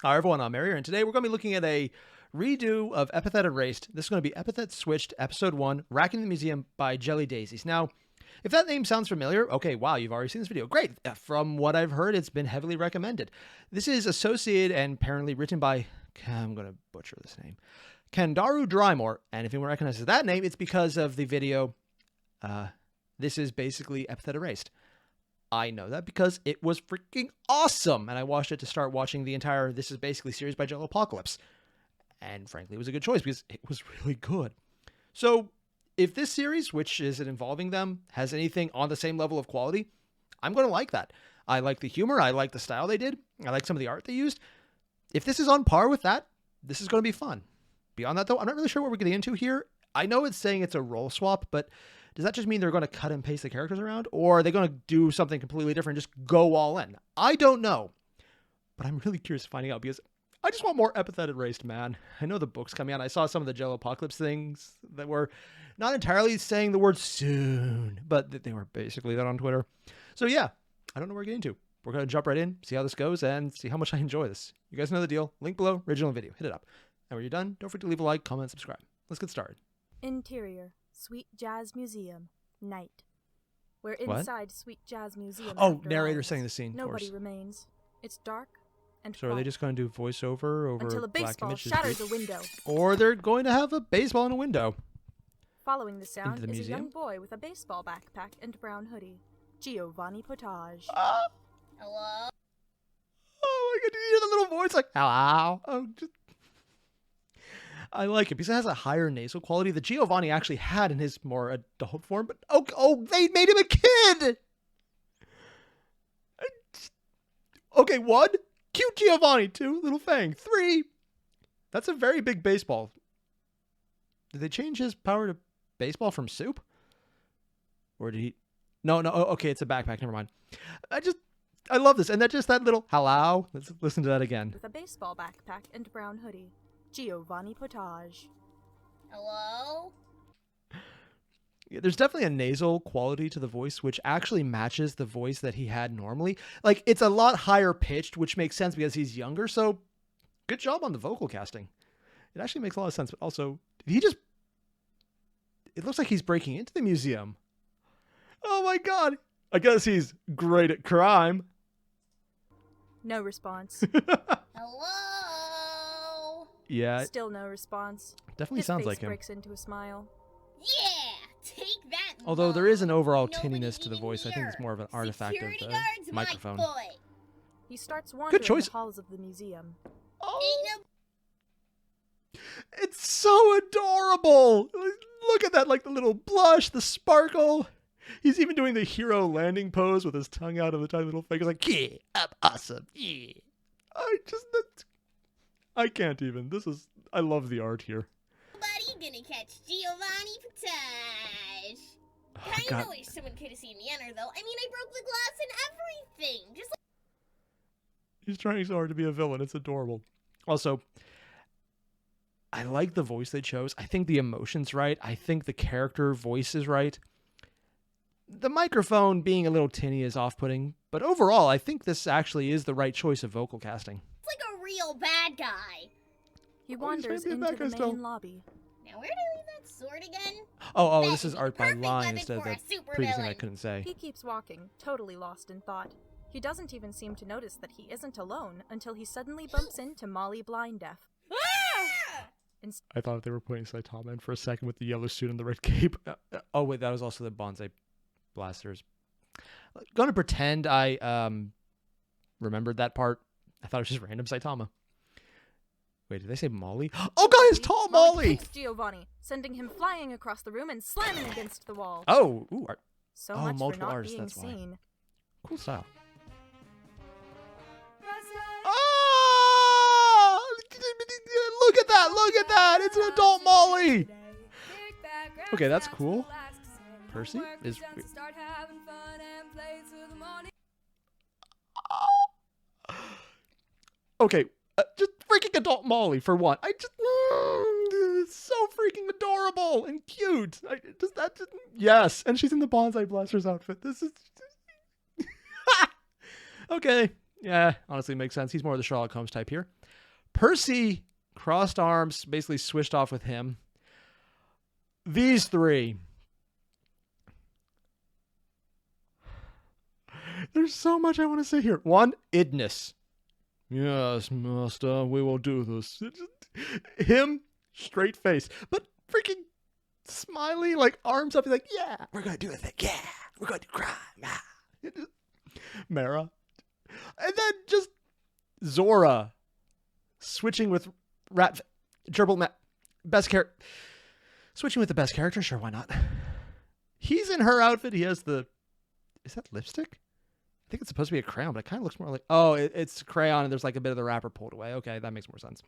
Hi everyone, I'm Airier, and today we're going to be looking at a redo of Epithet Erased. This is going to be Epithet Switched, Episode 1, Racking the Museum by Jelly Daisies. Now, if that name sounds familiar, okay, wow, you've already seen this video. Great. From what I've heard, it's been heavily recommended. This is associated and apparently written by, I'm going to butcher this name, Kandaru Drymore, and if anyone recognizes that name, it's because of the video, this is basically Epithet Erased. I know that because it was freaking awesome, and I watched it to start watching the entire This Is Basically series by Jello Apocalypse. And frankly, it was a good choice because it was really good. So, if this series, which is involving them, has anything on the same level of quality, I'm going to like that. I like the humor, I like the style they did, I like some of the art they used. If this is on par with that, this is going to be fun. Beyond that, though, I'm not really sure what we're getting into here. I know it's saying it's a role swap, but does that just mean they're going to cut and paste the characters around? Or are they going to do something completely different, just go all in? I don't know. But I'm really curious finding out because I just want more Epithet Erased, man. I know the book's coming out. I saw some of the Jello Apocalypse things that were not entirely saying the word soon, but they were basically that on Twitter. So yeah, I don't know where we're getting to. We're going to jump right in, see how this goes, and see how much I enjoy this. You guys know the deal. Link below, original video. Hit it up. And when you're done, don't forget to leave a like, comment, subscribe. Let's get started. Interior, Sweet Jazz Museum, night. We're inside Sweet Jazz Museum. Oh, narrator setting the scene. Nobody remains. It's dark and So quiet. are they just going to do voiceover over until a black baseball images? shatters a window. Or they're going to have a baseball in a window. Following the sound Into the is museum? a young boy with a baseball backpack and brown hoodie. Giovanni Potage. Hello? Oh my god, did you hear the little voice like, hello? Oh, just... I like it because it has a higher nasal quality that Giovanni actually had in his more adult form, but they made him a kid! Okay, 1, cute Giovanni. 2, little Fang. 3, that's a very big baseball. Did they change his power to baseball from soup? Or did he... No, okay, it's a backpack, never mind. I love this, and that little hello. Let's listen to that again. With a baseball backpack and brown hoodie. Giovanni Potage. Hello? Yeah, there's definitely a nasal quality to the voice, which actually matches the voice that he had normally. Like, it's a lot higher pitched, which makes sense because he's younger, so good job on the vocal casting. It actually makes a lot of sense, but also, did he just... It looks like he's breaking into the museum. Oh my god! I guess he's great at crime. No response. Hello? Yeah, Still no response. definitely His sounds face like him. breaks into a smile. Yeah! Take that, Although there is an overall Nobody tinniness to the even voice, I think it's here. more of an artifact of Security the guards, microphone. My boy. He starts wandering choice. the halls of the museum. Oh, Ain't no... it's so adorable! Look at that, like the little blush, the sparkle. He's even doing the hero landing pose with his tongue out of the tiny little fingers, like, yeah, I'm awesome, yeah. I can't even. I love the art here. Nobody gonna catch Giovanni Potage. Oh, Kinda God. wish someone could have seen me enter, though. I mean, I broke the glass and everything. Just like... He's trying so hard to be a villain. It's adorable. Also, I like the voice they chose. I think the emotion's right. I think the character voice is right. The microphone being a little tinny is off-putting, but overall, I think this actually is the right choice of vocal casting. It's like a real bad guy. He he's wanders trying to be a into bad the guy main still. lobby. Now, where did I leave that sword again? Oh, That this would is be art the by perfect line weapon instead of for the a super previous thing I villain. couldn't say. He keeps walking, totally lost in thought. He doesn't even seem to notice that he isn't alone until he suddenly bumps into Molly Blinddeaf. Ah! I thought they were putting Saitama in for a second with the yellow suit and the red cape. Oh, wait, that was also the bonsai blasters. Gonna pretend I remembered that part. I thought it was just random Saitama. Wait, did they say Molly? Oh god, it's tall Molly! Kicks Giovanni, sending him flying across the room and slamming against the wall. Oh, ooh, art. So Oh, much for multiple not artists, being that's why. seen. Cool style. Ah! Look at that! Look at that! It's an adult Molly! Okay, that's cool. Percy is... Okay, just freaking adult Molly for one. It's so freaking adorable and cute. Yes, and she's in the Bonsai Blasters outfit. This is... Okay, Yeah, honestly makes sense. He's more of the Sherlock Holmes type here. Percy crossed arms, basically switched off with him. These three. There's so much I want to say here. One, Ignis. Yes, master, we will do this. Him, straight face, but freaking smiley, like arms up. He's like, yeah, we're going to do a thing. Yeah, we're going to do crime. Ah. Mara. And then just Zora switching with Gerbil. Best character. Switching with the best character? Sure, why not? He's in her outfit. He has the... Is that lipstick? I think it's supposed to be a crayon, but it kind of looks more like... Oh, it's crayon and there's like a bit of the wrapper pulled away. Okay, that makes more sense.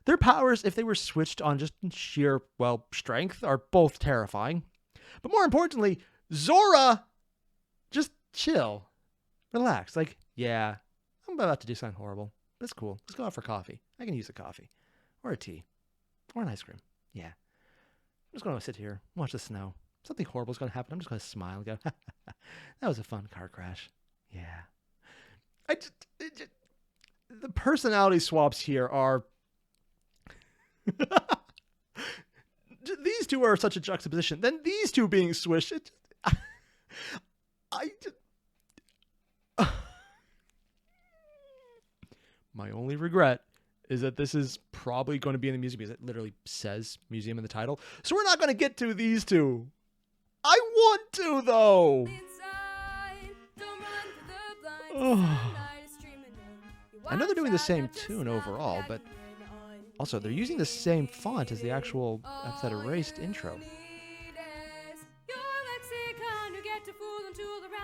Their powers, if they were switched on just sheer, well, strength, are both terrifying. But more importantly, Zora, just chill. Relax. Like, yeah, I'm about to do something horrible. That's cool. Let's go out for coffee. I can use a coffee. Or a tea. Or an ice cream. Yeah. I'm just going to sit here, watch the snow. Something horrible is going to happen. I'm just going to smile and go, that was a fun car crash. Yeah. The personality swaps here are... These two are such a juxtaposition. Then these two being switched. My only regret is that this is probably going to be in the museum because it literally says museum in the title. So we're not going to get to these two. I want to, though. I know they're doing the same tune overall, but also they're using the same font as the actual Epithet Erased intro.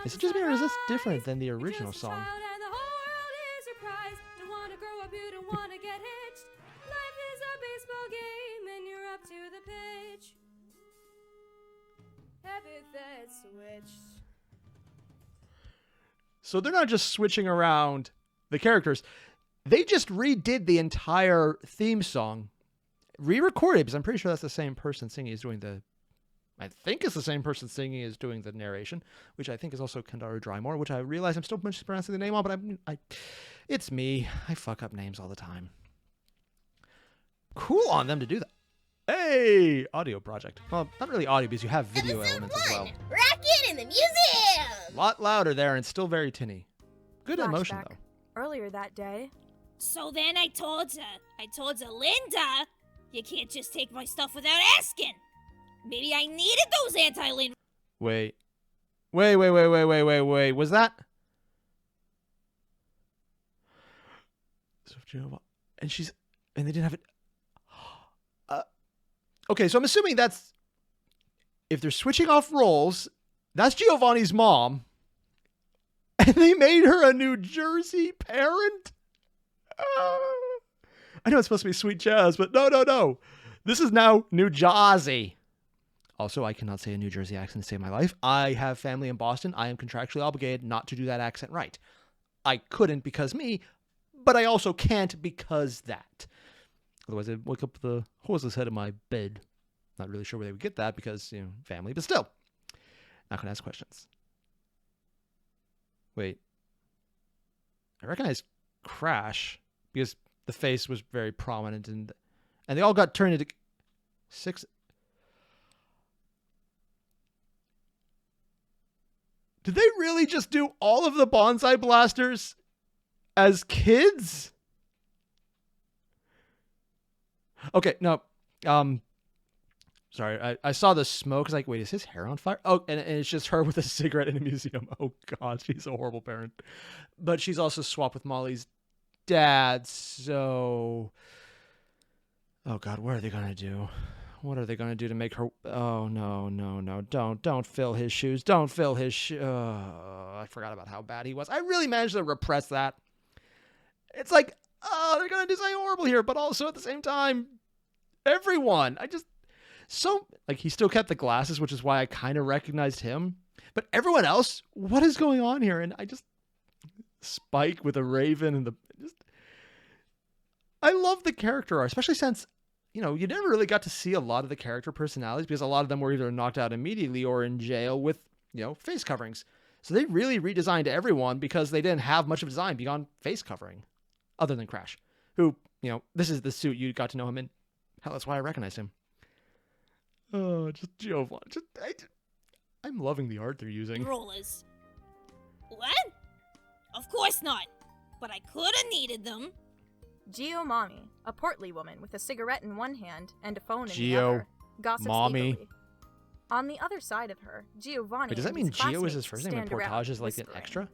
Is it just me or is this different than the original song? So they're not just switching around the characters. They just redid the entire theme song. Re-recorded, because I'm pretty sure that's the same person singing is doing the... I think it's the same person singing is doing the narration, which I think is also Kendara Drymore, which I realize I'm still mispronouncing the name on, but it's me. I fuck up names all the time. Cool on them to do that. Hey! Audio project. Well, not really audio because you have video elements as well. Rocket in the museum! A lot louder there and still very tinny. Good emotion, Flashback. though. Earlier that day, So then I told her, Linda, you can't just take my stuff without asking. Maybe I needed those anti-Lin. Wait. Was that? And they didn't have it. Okay, so I'm assuming that's, if they're switching off roles, that's Giovanni's mom. And they made her a New Jersey parent? I know it's supposed to be Sweet Jazz, but no. This is now New Jersey. Also, I cannot say a New Jersey accent to save my life. I have family in Boston. I am contractually obligated not to do that accent right. I couldn't because me, but I also can't because that. Otherwise, I'd wake up the horse's head in my bed. Not really sure where they would get that because, family, but still. Not going to ask questions. Wait. I recognize Crash because the face was very prominent and they all got turned into 6. Did they really just do all of the bonsai blasters as kids? Okay, no. Sorry, I saw the smoke. I was like, wait, is his hair on fire? Oh, and it's just her with a cigarette in a museum. Oh, God, she's a horrible parent. But she's also swapped with Molly's dad, so... Oh, God, what are they going to do? What are they going to do to make her... Oh, no. Don't fill his shoes. Don't fill his shoes. I forgot about how bad he was. I really managed to repress that. It's like, oh, they're going to do something horrible here, but also at the same time, everyone. He still kept the glasses, which is why I kind of recognized him. But everyone else, what is going on here? And Spike with a raven and I love the character art, especially since, you never really got to see a lot of the character personalities because a lot of them were either knocked out immediately or in jail with, face coverings. So they really redesigned everyone because they didn't have much of a design beyond face covering, other than Crash, who, this is the suit you got to know him in. Hell, that's why I recognize him. Oh, just Giovanni. I'm loving the art they're using. Rollers. What? Of course not. But I could have needed them. Giovanni, a portly woman with a cigarette in one hand and a phone in the Gio other, gossips Mommy. eagerly. On the other side of her, Giovanni. Wait, does that and mean his Gio is classmates his first name and stand around, Portage is like an whispering. extra?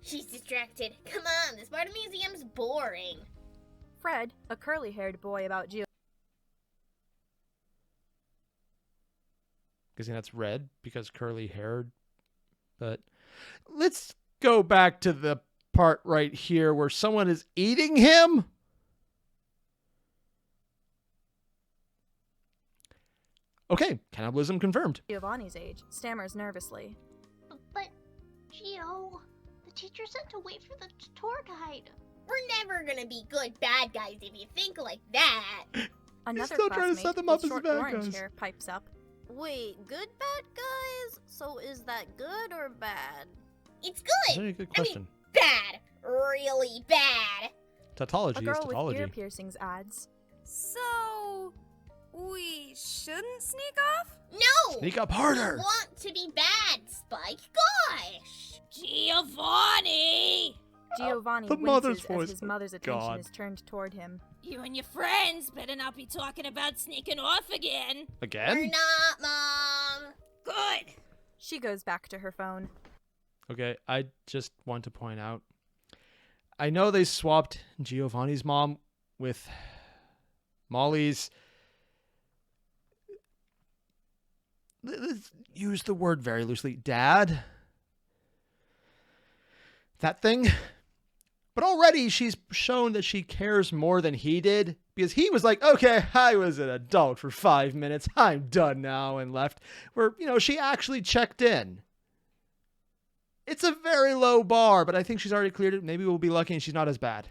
She's distracted. Come on, this part of the museum's boring. Fred, a curly-haired boy about Guessing that's red because curly haired. But let's go back to the part right here where someone is eating him. Okay, cannibalism confirmed. Giovanni's age, stammers nervously. But, Gio, the teacher said to wait for the tour guide. We're never gonna be good bad guys if you think like that. Another still trying to classmate set them with up as short bad orange guys. hair pipes up. Wait, good bad guys? So is that good or bad? It's That's a good. very good I mean, question. bad. Really bad. Tautology A is girl with tautology. ear piercings adds. So, we shouldn't sneak off? No! Sneak up We harder. want to be bad, Spike. Gosh! Giovanni! Giovanni the mother's winces voice. as his mother's attention God. is turned toward him. You and your friends better not be talking about sneaking off again. We're Again? not, Mom. Good. She goes back to her phone. Okay, I just want to point out. I know they swapped Giovanni's mom with Molly's. Let's use the word very loosely. Dad? That thing? But already she's shown that she cares more than he did. Because he was like, okay, I was an adult for 5 minutes. I'm done now, and left. Where, she actually checked in. It's a very low bar, but I think she's already cleared it. Maybe we'll be lucky and she's not as bad.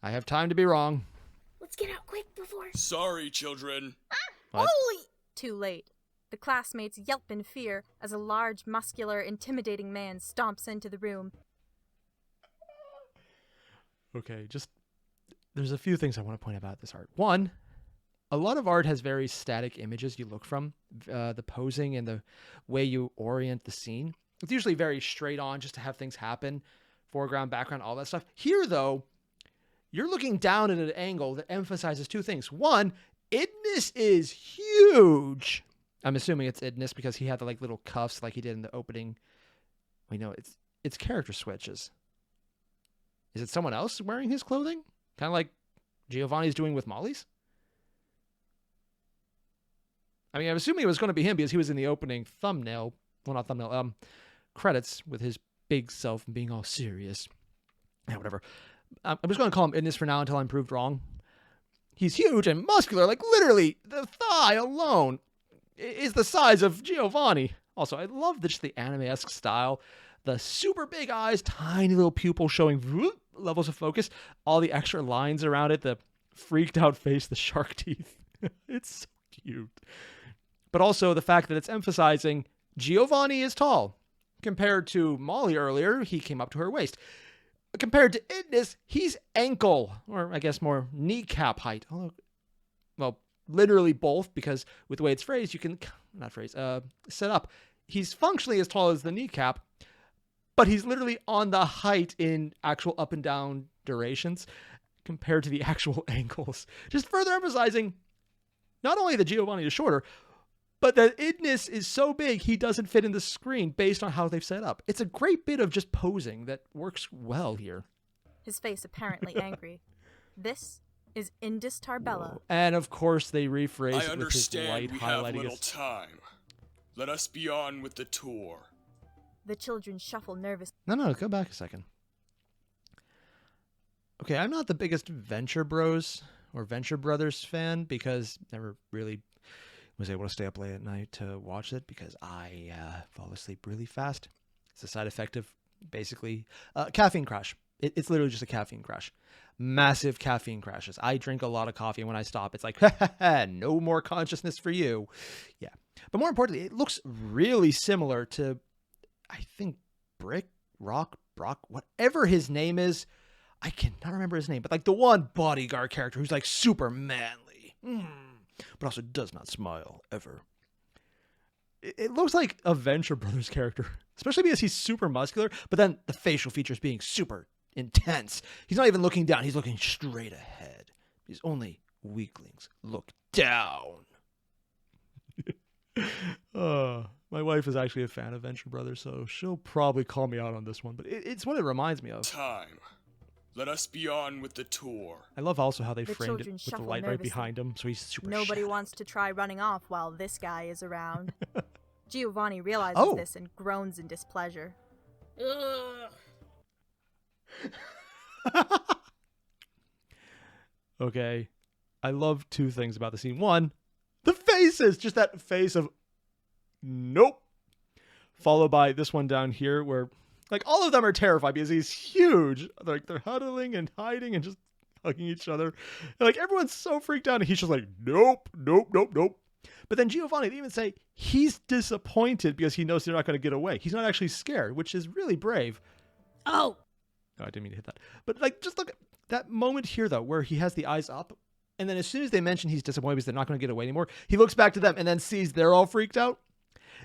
I have time to be wrong. Let's get out quick before. Sorry, children. What? Holy! Too late. The classmates yelp in fear as a large, muscular, intimidating man stomps into the room. Okay, there's a few things I want to point about this art. One, a lot of art has very static images you look from, the posing and the way you orient the scene. It's usually very straight on just to have things happen, foreground, background, all that stuff. Here, though, you're looking down at an angle that emphasizes two things. One, Ignis is huge. I'm assuming it's Ignis because he had the little cuffs like he did in the opening. Wait, no, it's character switches. Is it someone else wearing his clothing? Kind of like Giovanni's doing with Molly's? I mean, I'm assuming it was going to be him because he was in the opening thumbnail. Well, not thumbnail. Credits with his big self and being all serious. Yeah, whatever. I'm just going to call him Ignis for now until I'm proved wrong. He's huge and muscular. Like, literally, the thigh alone is the size of Giovanni. Also, I love just the anime-esque style. The super big eyes, tiny little pupil showing levels of focus. All the extra lines around it. The freaked out face, the shark teeth. It's so cute. But also the fact that it's emphasizing Giovanni is tall. Compared to Molly earlier, he came up to her waist. Compared to Ignis, he's ankle, or I guess more kneecap height. Although, well, literally both, because with the way it's phrased, you can, set up. He's functionally as tall as the kneecap, but he's literally on the height in actual up and down durations compared to the actual ankles. Just further emphasizing not only that Giovanni is shorter, but that Ignis is so big he doesn't fit in the screen based on how they've set up. It's a great bit of just posing that works well here. His face apparently angry. This is Indus Tarbella. And of course they rephrase I it with his understand light we have highlighting little his... time. Let us be on with the tour. The children shuffle nervously. No, go back a second. Okay, I'm not the biggest Venture Bros or Venture Brothers fan because never really was able to stay up late at night to watch it because I fall asleep really fast. It's a side effect of basically caffeine crash. It's literally just a caffeine crash. Massive caffeine crashes. I drink a lot of coffee and when I stop, it's like, no more consciousness for you. Yeah. But more importantly, it looks really similar to, I think, Brick, Rock, Brock, whatever his name is. I cannot remember his name, but like the one bodyguard character who's like super manly, but also does not smile ever. It looks like a Venture Brothers character, especially because he's super muscular, but then the facial features being super intense. He's not even looking down. He's looking straight ahead. He's only weaklings look down. My wife is actually a fan of Venture Brothers, so she'll probably call me out on this one, but it's what it reminds me of. Time. Let us be on with the tour. I love also how they The framed it children with the shuffle light right nervously. behind him, so he's super Nobody shadowy. wants to try running off while this guy is around. Giovanni realizes Oh. this and groans in displeasure. Ugh. Okay, I love two things about the scene. One, the faces, just that face of nope. Followed by this one down here where like all of them are terrified because he's huge. Like they're huddling and hiding and just hugging each other. And, like everyone's so freaked out and he's just like, nope, nope, nope, nope. But then Giovanni, they even say he's disappointed because he knows they're not going to get away. He's not actually scared, which is really brave. Oh, Oh, I didn't mean to hit that. But like, just look at that moment here, though, where he has the eyes up. And then as soon as they mention he's disappointed because they're not going to get away anymore, he looks back to them and then sees they're all freaked out.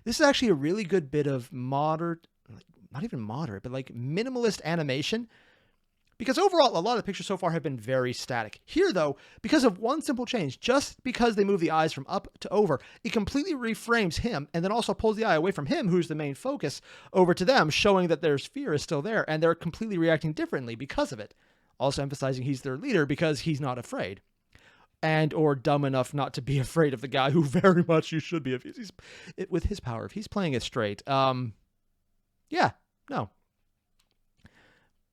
This is actually a really good bit of moderate, not even moderate, but like minimalist animation. Because overall, a lot of the pictures so far have been very static. Here, though, because of one simple change, just because they move the eyes from up to over, it completely reframes him and then also pulls the eye away from him, who's the main focus, over to them, showing that their fear is still there and they're completely reacting differently because of it. Also emphasizing he's their leader because he's not afraid. And or dumb enough not to be afraid of the guy who very much you should be if he's with his power. If he's playing it straight, yeah, no.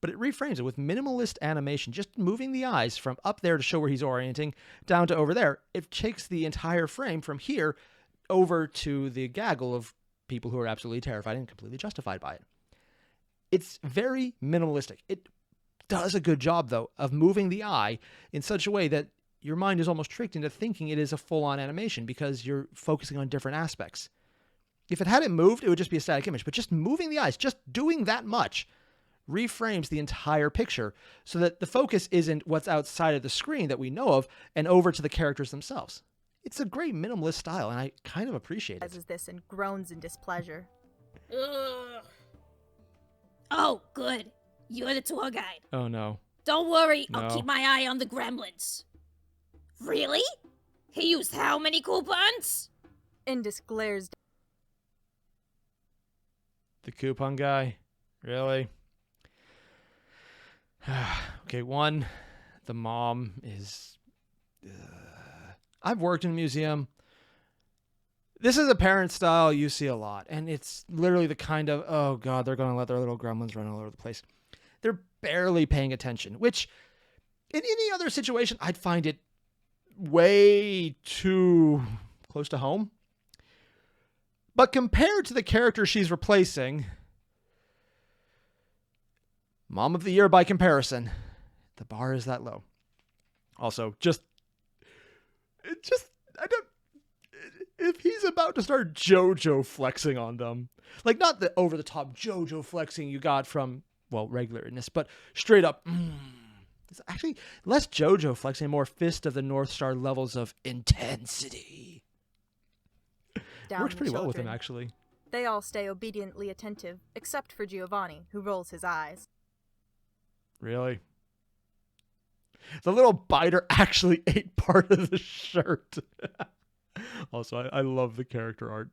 But it reframes it with minimalist animation, just moving the eyes from up there to show where he's orienting down to over there. It takes the entire frame from here over to the gaggle of people who are absolutely terrified and completely justified by it. It's very minimalistic. It does a good job, though, of moving the eye in such a way that your mind is almost tricked into thinking it is a full-on animation because you're focusing on different aspects. If it hadn't moved, it would just be a static image. But just moving the eyes, just doing that much, reframes the entire picture so that the focus isn't what's outside of the screen that we know of and over to the characters themselves. It's a great minimalist style, and I kind of appreciate it. Realizes this and groans in displeasure. ugh. Oh, good. You're the tour guide. Oh, no. Don't worry, No. I'll keep my eye on the gremlins. Really? He used how many coupons? Indus glares. The coupon guy? Really? Okay, one, the mom is... I've worked in a museum. This is a parent style you see a lot, and it's literally the kind of, oh god, they're going to let their little gremlins run all over the place. They're barely paying attention, which in any other situation, I'd find it way too close to home. But compared to the character she's replacing, Mom of the Year by comparison, the bar is that low. Also, I don't, if he's about to start JoJo flexing on them, like not the over-the-top JoJo flexing you got from, well, regularness, but straight up, it's actually less JoJo flexing, more Fist of the North Star levels of intensity. Down Works the pretty well with him, children. actually. They all stay obediently attentive, except for Giovanni, who rolls his eyes. Really? The little biter actually ate part of the shirt. Also, I love the character art.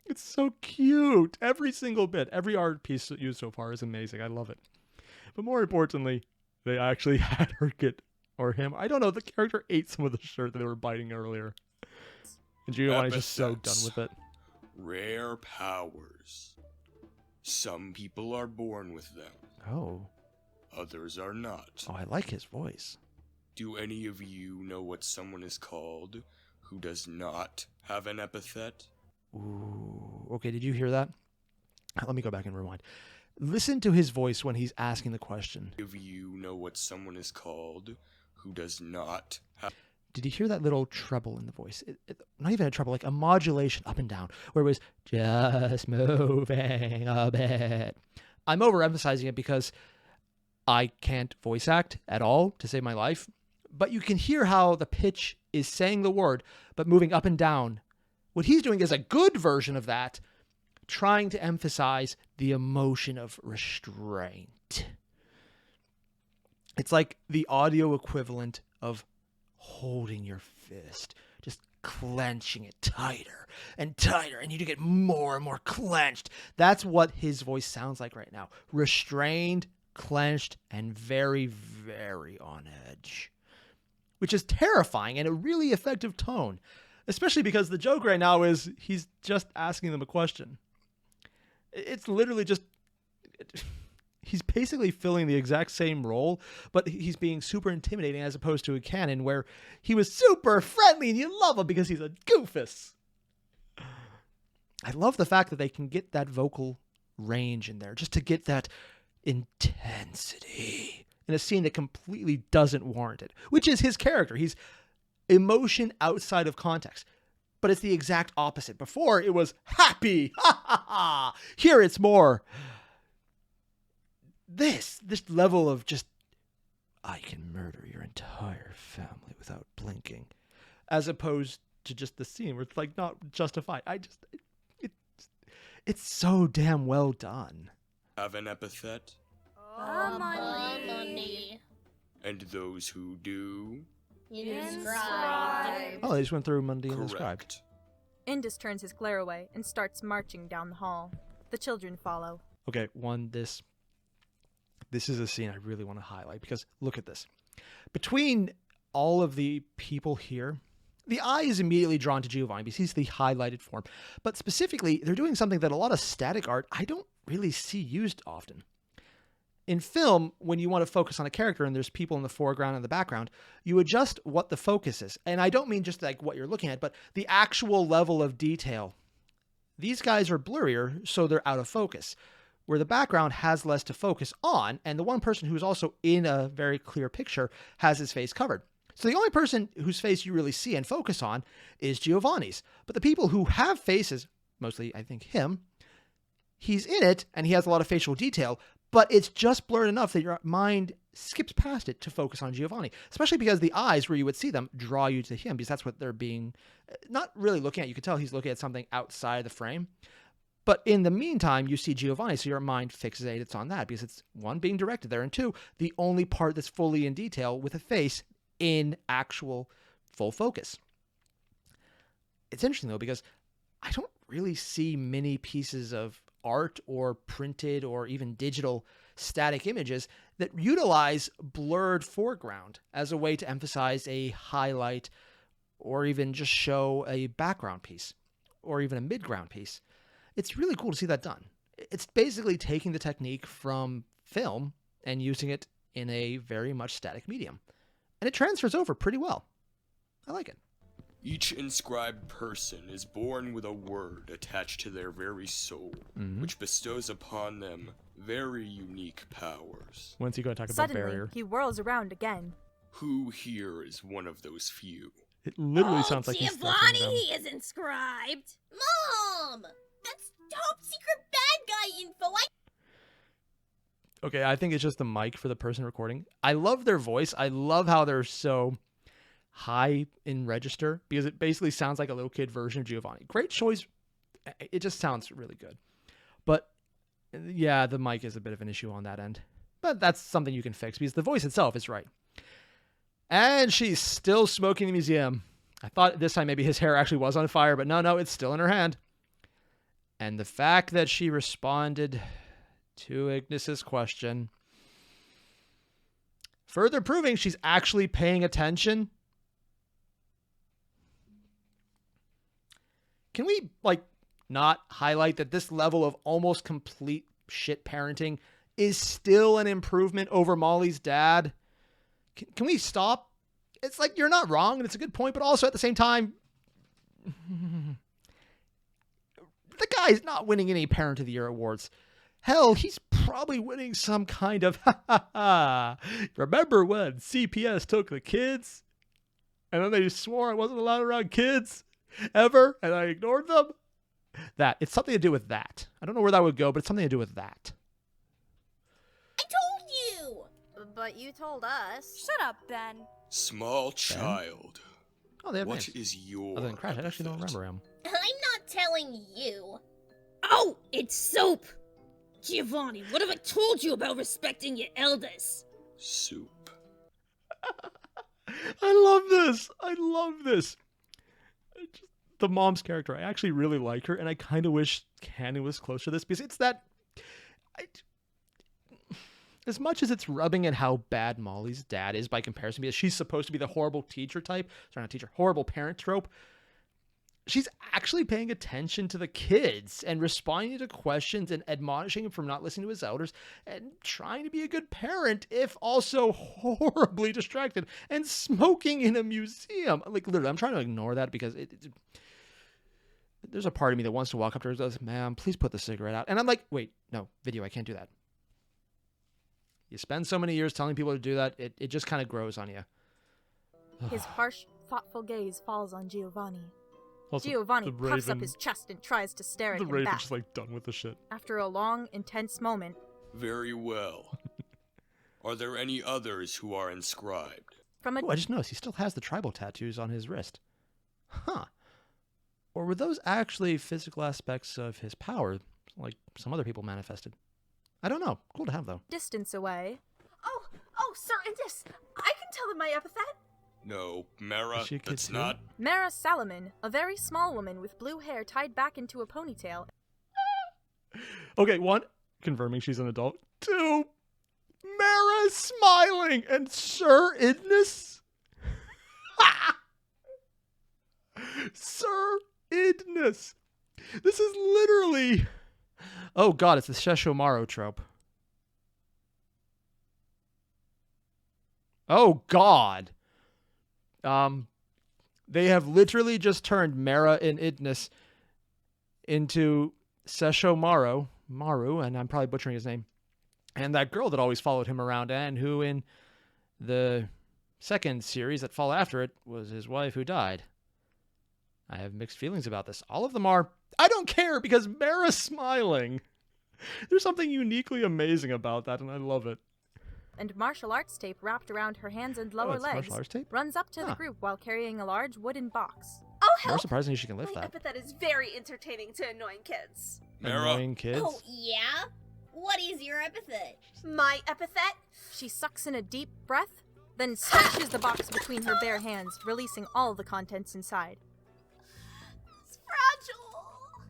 It's so cute. Every single bit, every art piece used so far is amazing. I love it. But more importantly, they actually had her get, or him, I don't know, the character ate some of the shirt that they were biting earlier. And Giovanni's just so done with it. Rare powers. Some people are born with them. Oh. Others are not. Oh, I like his voice. Do any of you know what someone is called who does not have an epithet? Ooh. Okay, did you hear that? Let me go back and rewind. Listen to his voice when he's asking the question. If you know what someone is called who does not have... did you hear that little treble in the voice? Not even a treble, like a modulation up and down, where it was just moving a bit. I'm overemphasizing it because I can't voice act at all to save my life, but you can hear how the pitch is saying the word, but moving up and down. What he's doing is a good version of that, trying to emphasize the emotion of restraint. It's like the audio equivalent of holding your fist, just clenching it tighter and tighter, and you get more and more clenched. That's what his voice sounds like right now. Restrained, clenched, and very, very on edge. Which is terrifying and a really effective tone. Especially because the joke right now is he's just asking them a question. It's literally just... He's basically filling the exact same role, but he's being super intimidating as opposed to a canon where he was super friendly and you love him because he's a goofus. I love the fact that they can get that vocal range in there just to get that intensity in a scene that completely doesn't warrant it, which is his character. He's emotion outside of context, but it's the exact opposite. Before it was happy, ha ha ha. Here it's more this level of just, I can murder your entire family without blinking, as opposed to just the scene where it's like not justified. It's so damn well done. Have an epithet? Money. And those who do? Inscribe. Oh, they just went through Monday and Inscribed. Correct. Indus turns his glare away and starts marching down the hall. The children follow. Okay, this is a scene I really want to highlight because look at this. Between all of the people here, the eye is immediately drawn to Giovanni because he's the highlighted form. But specifically, they're doing something that a lot of static art I don't really see used often. In film, when you want to focus on a character and there's people in the foreground and the background, you adjust what the focus is. And I don't mean just like what you're looking at, but the actual level of detail. These guys are blurrier, so they're out of focus, where the background has less to focus on, and the one person who's also in a very clear picture has his face covered. So the only person whose face you really see and focus on is Giovanni's. But the people who have faces, mostly I think him, he's in it and he has a lot of facial detail, but it's just blurred enough that your mind skips past it to focus on Giovanni, especially because the eyes where you would see them draw you to him because that's what they're being, not really looking at. You can tell he's looking at something outside the frame. But in the meantime, you see Giovanni, so your mind fixates on that because it's, one, being directed there, and two, the only part that's fully in detail with a face in actual full focus. It's interesting, though, because I don't really see many pieces of art or printed or even digital static images that utilize blurred foreground as a way to emphasize a highlight or even just show a background piece or even a midground piece. It's really cool to see that done. It's basically taking the technique from film and using it in a very much static medium. And it transfers over pretty well. I like it. Each inscribed person is born with a word attached to their very soul, which bestows upon them very unique powers. When's he going to talk about Suddenly, barrier? he whirls around again. Who here is one of those few? It literally sounds like he's Giovanni, thanking them. he is inscribed. Mom! That's top secret bad guy info. Okay, I think it's just the mic for the person recording. I love their voice. I love how they're so high in register because it basically sounds like a little kid version of Giovanni. Great choice. It just sounds really good. But yeah, the mic is a bit of an issue on that end. But that's something you can fix because the voice itself is right. And she's still smoking in the museum. I thought this time maybe his hair actually was on fire, but no, it's still in her hand. And the fact that she responded to Ignis's question, further proving she's actually paying attention. Can we, not highlight that this level of almost complete shit parenting is still an improvement over Molly's dad? Can we stop? It's like, you're not wrong, and it's a good point, but also at the same time, the guy's not winning any Parent of the Year awards. Hell, he's probably winning some kind of, remember when CPS took the kids? And then they swore I wasn't allowed around kids ever, and I ignored them. That. It's something to do with that. I don't know where that would go, but it's something to do with that. I told you! But you told us. Shut up, Ben. Small child. Oh, they have What names. is your Other than Crash, I actually don't epithet? remember him. I'm not telling you. Oh, it's soap! Giovanni, what have I told you about respecting your elders? Soup. I love this. I love this. The mom's character, I actually really like her, and I kind of wish Cannon was closer to this because it's that. As much as it's rubbing at how bad Molly's dad is by comparison, because she's supposed to be the horrible teacher type, sorry, not teacher, horrible parent trope, she's actually paying attention to the kids and responding to questions and admonishing him for not listening to his elders and trying to be a good parent, if also horribly distracted and smoking in a museum. Like, literally, I'm trying to ignore that because there's a part of me that wants to walk up to her and goes, "Ma'am, please put the cigarette out." And I'm like, wait, no, video, I can't do that. You spend so many years telling people to do that, it just kind of grows on you. His harsh, thoughtful gaze falls on Giovanni. Also, Giovanni the puffs up Raven- his chest and tries to stare at The him Raven's back. just like done with the shit. After a long, intense moment, Very well. Are there any others who are inscribed? from a Oh, I just noticed he still has the tribal tattoos on his wrist. Huh. Or were those actually physical aspects of his power, like some other people manifested? I don't know. Cool to have, though. distance away, Oh, Sir Ignis, I can tell them my epithet. No, Mara, Is she a kid that's too? not. Mara Salaman, a very small woman with blue hair tied back into a ponytail. Okay, 1, confirming she's an adult. 2, Mara smiling and Sir Ignis. Sir Ignis. This is literally... Oh god, it's the Sheshomaro trope. Oh god. They have literally just turned Mara and Ignis into Sesshomaru, and I'm probably butchering his name, and that girl that always followed him around, and who in the second series that followed after it was his wife who died. I have mixed feelings about this. All of them are, I don't care, because Mara's smiling. There's something uniquely amazing about that, and I love it. And martial arts tape wrapped around her hands and lower it's legs martial arts tape? runs up to the Huh. group while carrying a large wooden box. Oh, More help! surprisingly, she can lift My that. epithet is very entertaining to annoying kids. Mara, Annoying kids. Oh, yeah? What is your epithet? My epithet? She sucks in a deep breath, then smashes the box between her bare hands, releasing all the contents inside. It's fragile.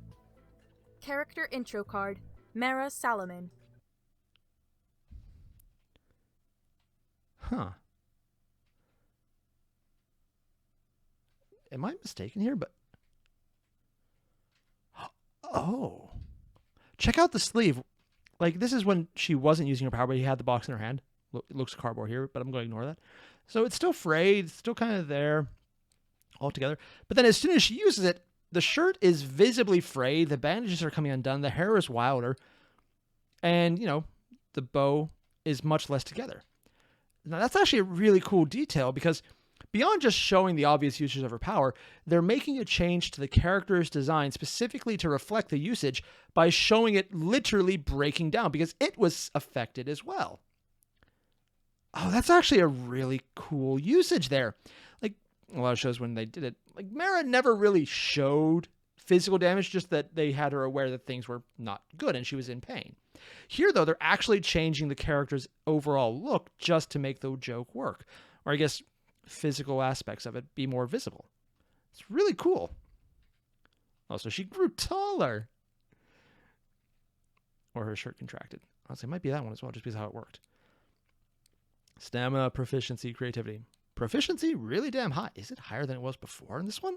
Character intro card, Mara Salaman. Huh. Am I mistaken here? But oh, check out the sleeve. Like, this is when she wasn't using her power, but he had the box in her hand. It looks cardboard here, but I'm going to ignore that. So it's still frayed, it's still kind of there all together. But then as soon as she uses it, the shirt is visibly frayed, the bandages are coming undone, the hair is wilder, and, you know, the bow is much less together. Now, that's actually a really cool detail because beyond just showing the obvious uses of her power, they're making a change to the character's design specifically to reflect the usage by showing it literally breaking down because it was affected as well. Oh, that's actually a really cool usage there. Like, a lot of shows when they did it, like, Mara never really showed physical damage, just that they had her aware that things were not good and she was in pain. Here, though, they're actually changing the character's overall look just to make the joke work. Or I guess physical aspects of it be more visible. It's really cool. Oh, so she grew taller. Or her shirt contracted. Honestly, it might be that one as well, just because of how it worked. Stamina, proficiency, creativity. Proficiency, really damn high. Is it higher than it was before in this one?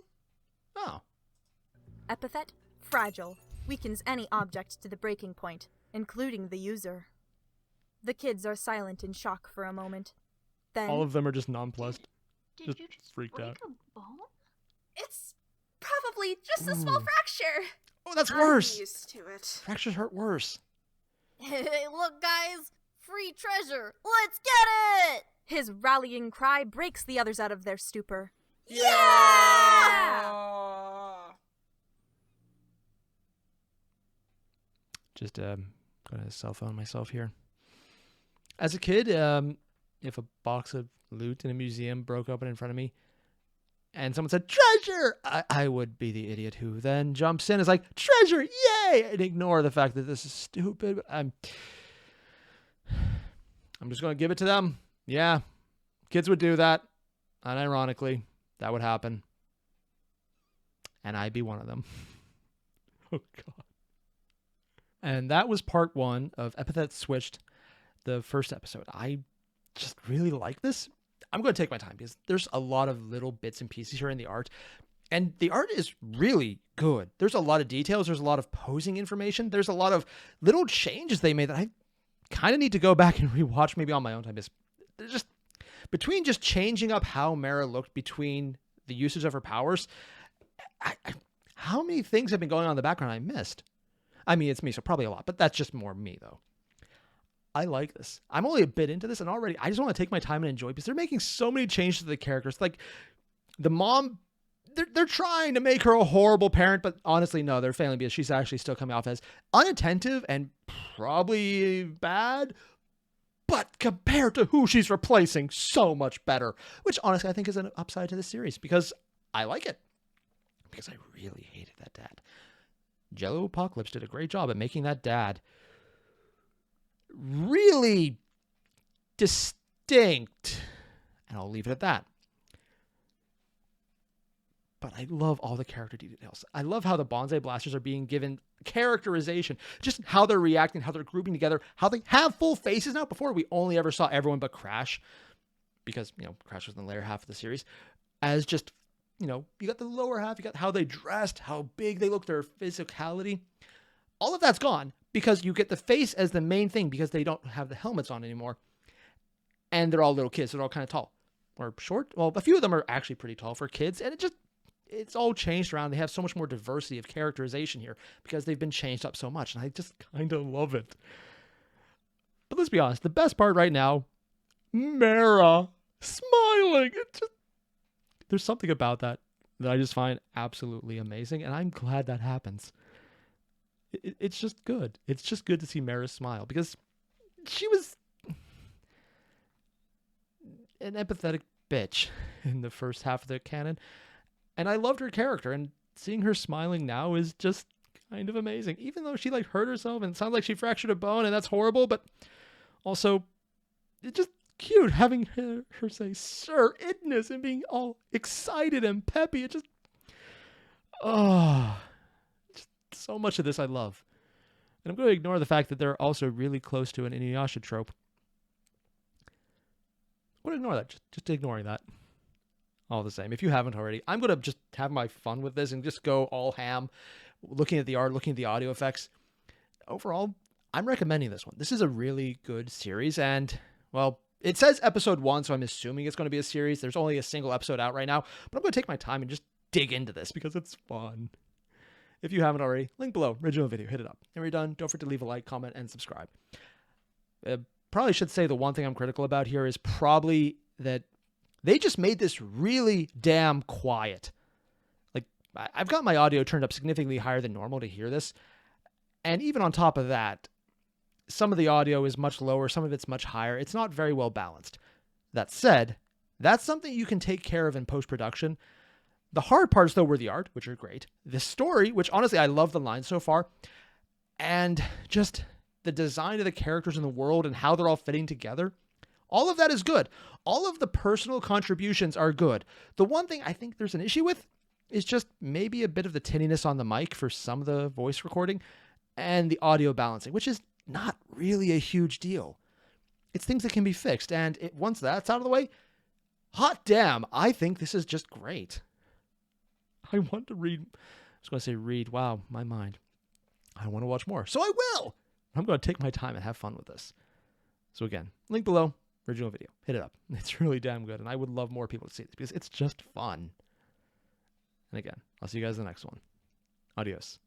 Oh. Epithet, fragile, weakens any object to the breaking point, including the user. The kids are silent in shock for a moment. Then, All of them are just nonplussed. Did Just you just freaked break out. a bone? It's probably just a small Ooh. fracture. Oh, that's I'm worse. used to it. Fractures hurt worse. Hey, look, guys! Free treasure! Let's get it! his rallying cry breaks the others out of their stupor. Just gonna cell phone myself here. As a kid, if a box of loot in a museum broke open in front of me and someone said treasure, I would be the idiot who then jumps in, is like, treasure, yay, and ignore the fact that this is stupid. I'm just gonna give it to them. Yeah, kids would do that, and ironically, that would happen, and I'd be one of them. Oh God. And that was part 1 of Epithet Switched, the first episode. I just really like this. I'm going to take my time because there's a lot of little bits and pieces here in the art. And the art is really good. There's a lot of details. There's a lot of posing information. There's a lot of little changes they made that I kind of need to go back and rewatch maybe on my own time. They're just between just changing up how Mara looked between the usage of her powers. How many things have been going on in the background I missed? I mean, it's me, so probably a lot, but that's just more me, though. I like this. I'm only a bit into this, and already I just want to take my time and enjoy because they're making so many changes to the characters. Like, the mom, they're trying to make her a horrible parent, but honestly, no, they're failing because she's actually still coming off as unattentive and probably bad, but compared to who she's replacing, so much better, which honestly I think is an upside to this series because I like it. Because I really hated that dad. Jello Apocalypse did a great job at making that dad really distinct. And I'll leave it at that. But I love all the character details. I love how the bonsai blasters are being given characterization. Just how they're reacting, how they're grouping together, how they have full faces now. Before, we only ever saw everyone but Crash. Because, Crash was in the later half of the series. As just, you got the lower half, you got how they dressed, how big they look, their physicality. All of that's gone because you get the face as the main thing because they don't have the helmets on anymore. And they're all little kids, so they're all kind of tall. Or short. Well, a few of them are actually pretty tall for kids. And it's all changed around. They have so much more diversity of characterization here because they've been changed up so much. And I just kind of love it. But let's be honest. The best part right now, Mara smiling. There's something about that I just find absolutely amazing. And I'm glad that happens. It's just good. It's just good to see Mara smile because she was an empathetic bitch in the first half of the canon. And I loved her character. And seeing her smiling now is just kind of amazing. Even though she hurt herself and it sounds like she fractured a bone and that's horrible. But also, it's just cute having her say Sir Ignis and being all excited and peppy. It just so much of this I love. And I'm going to ignore the fact that they're also really close to an Inuyasha trope. I'm going to ignore that. Just ignoring that. All the same. If you haven't already, I'm going to just have my fun with this and just go all ham, looking at the art, looking at the audio effects. Overall, I'm recommending this one. This is a really good series. And, well, it says episode 1, so I'm assuming it's going to be a series. There's only a single episode out right now. But I'm going to take my time and just dig into this because it's fun. If you haven't already, link below, original video, hit it up. And when you're done, don't forget to leave a like, comment, and subscribe. Probably should say the one thing I'm critical about here is probably that they just made this really damn quiet. I've got my audio turned up significantly higher than normal to hear this. And even on top of that, some of the audio is much lower, some of it's much higher. It's not very well balanced. That said, that's something you can take care of in post-production. The hard parts, though, were the art, which are great. The story, which honestly, I love the lines so far. And just the design of the characters in the world and how they're all fitting together. All of that is good. All of the personal contributions are good. The one thing I think there's an issue with is just maybe a bit of the tinniness on the mic for some of the voice recording and the audio balancing, which is not really a huge deal. It's things that can be fixed. And once that's out of the way, hot damn, I think this is just great. I want to read. I was going to say read. Wow, my mind. I want to watch more. So I will. I'm going to take my time and have fun with this. So again, link below, original video. Hit it up. It's really damn good. And I would love more people to see this because it's just fun. And again, I'll see you guys in the next one. Adios.